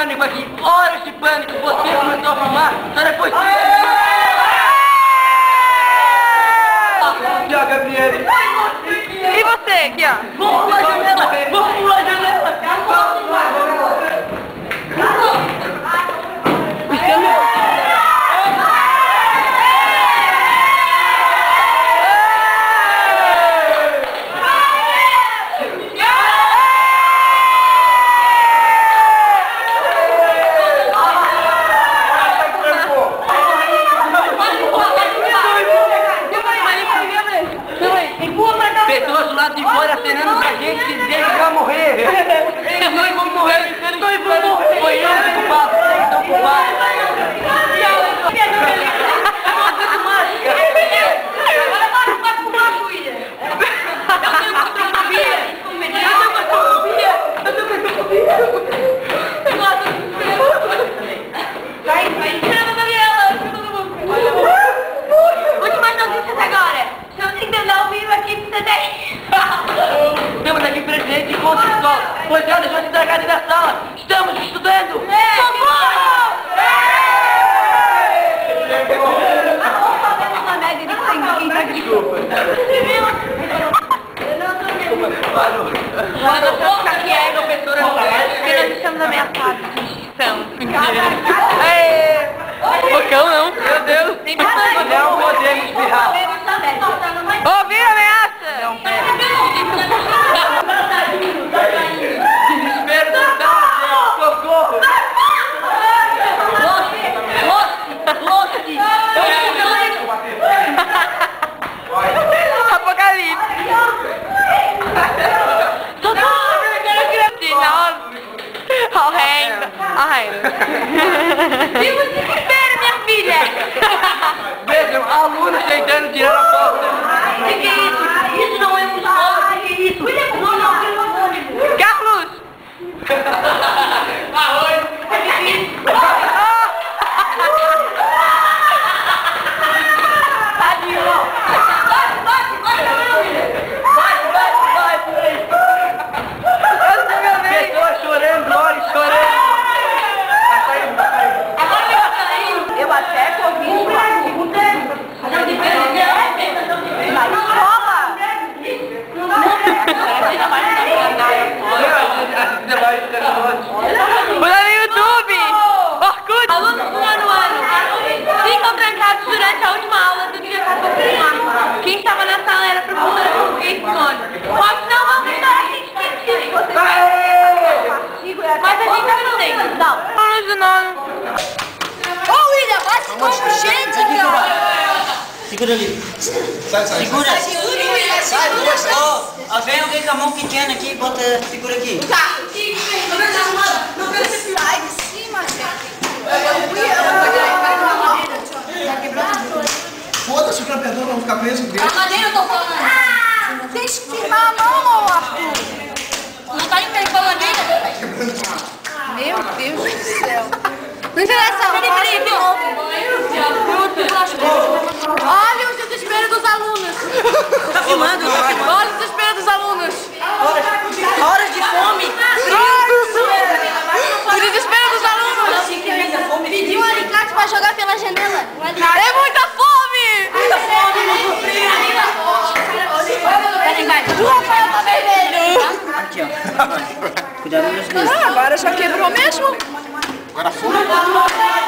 pânico aqui, horas de pânico. Você começou a filmar, só depois Aqui, ó, Gabriele. E você, aqui, ó? Vamos pular a janela! Vamos pular a janela! Pessoas do lado de fora acenando pra gente que dizendo que vai morrer. Nós vamos morrer. Nós vamos morrer. Foi eu que culpado. Vocês estão culpados. Agora vai fumar, William. Eu tenho claustrofobia. Eu tenho claustrofobia. Eu gosto de vai, chama a Gabriela. Últimas notícias agora. Se eu entender ao vivo aqui, você tem. Temos aqui presente com o escola. Pois já deixou de entregar da sala. Estamos estudando. Desculpa. Mano, eu vou ficar quieto, professora. Porque nós estamos ameaçados de extinção. Bocão não. Meu Deus. Não podemos espirrar. Ouviu a ameaça? Não desespero total. Socorro. Apocalipse. Ao reino. E o desespero, minha filha? Vejam, alunos tentando tirar a porta. O que é isso? Isso não é um escola. O que é isso? Não, Carlos. Pessoas chorando, olhos chorando. eu até corri na escola. Pula no YouTube. Orkut. Alunos do nono ano ficam trancados durante a última aula do dia 14 de março. Quem estava na sala era a professora de português Sônia. Mas não vamos estar aqui discutindo. Mas a gente tá fazendo. Não. Alunos do nono. Ô, William, bate como gente, cara. Segura ali. Sai. Segura. Sai, Ó, vem alguém com a mão pequena aqui, bota, segura aqui. Não quero ser pior. Sai de cima, gente. Foda-se o campeão, vamos ficar preso dentro. A madeira eu tô falando. Deixa eu firmar a mão, ô Arthur. Não tá em pé com a madeira? Meu Deus do céu. Não interessa. Peraí, de novo. Olha o desespero dos alunos. Tá filmando? Olha o desespero dos alunos. Horas de fome. O desespero dos alunos. Pediu um alicate pra jogar pela janela. É muita fome. Peraí, vai. O Rafael tá vermelho. Aqui, ó. Cuidado nos dedos. Agora já quebrou mesmo. Agora foi.